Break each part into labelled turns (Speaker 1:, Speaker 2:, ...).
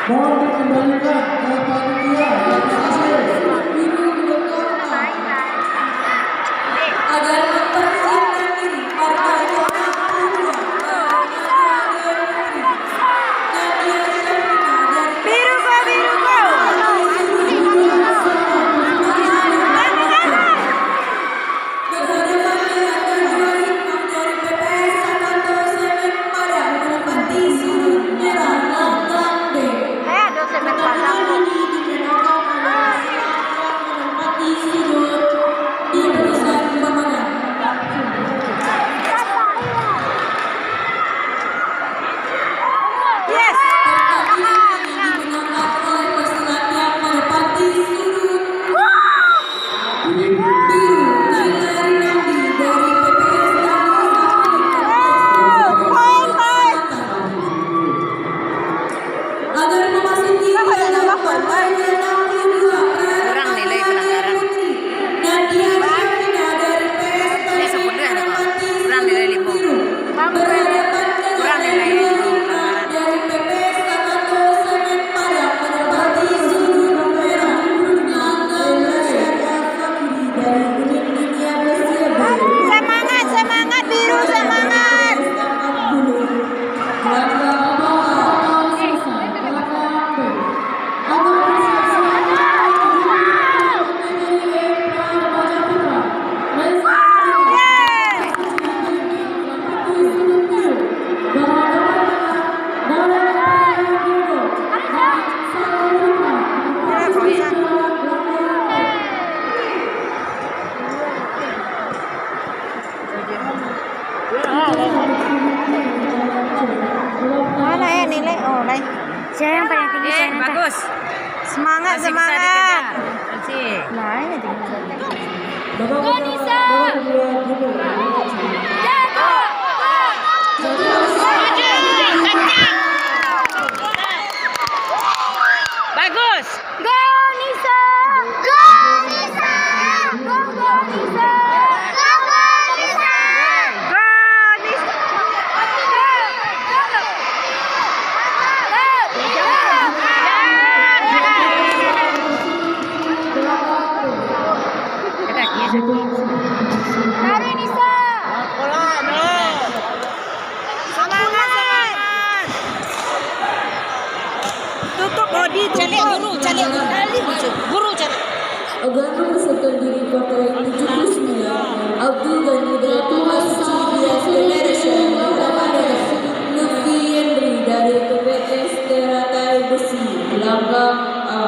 Speaker 1: Mohon dikembalikan ke panitia.
Speaker 2: Agar mempersiapkan diri partai
Speaker 3: Mana ya nilai? Oh, baik.
Speaker 4: Saya yang paling tinggi.
Speaker 5: Bagus.
Speaker 3: Semangat,
Speaker 5: Masih bisa
Speaker 3: semangat.
Speaker 5: dikejar. Masih.
Speaker 3: Nah, ini tinggal.
Speaker 5: Bagus.
Speaker 4: Go Nisa! Go Nisa! Go Nisa! Go Nisa! Lari Nisa!
Speaker 3: Semangat. Tutup body, cari guru, cari guru cari.
Speaker 2: Agar mempersiapkan diri partai 79 Abdul Ghani Tuhan Sucidias Federation Lutfi Henry dari TPS Teratai Besi Lambang A.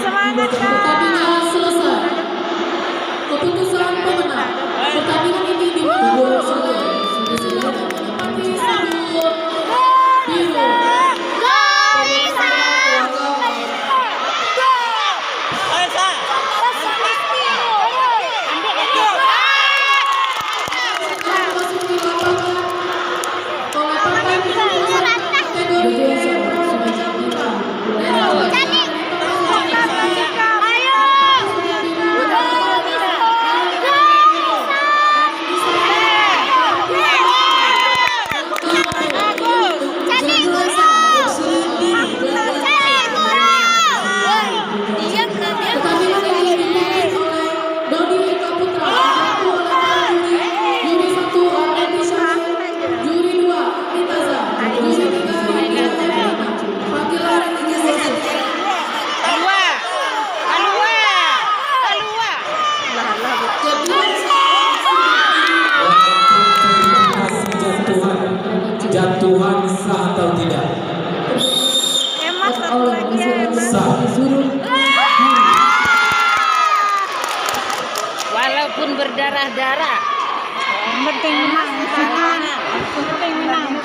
Speaker 3: Semangat.
Speaker 1: Pertandingan selesai. Keputusan pemenang pertandingan ini dimulai oleh biru.
Speaker 6: Jatuhan sah atau tidak?
Speaker 3: Emas satu lagi ya.
Speaker 6: Sah.
Speaker 5: Walaupun berdarah-darah.
Speaker 3: Penting menang. Penting menang.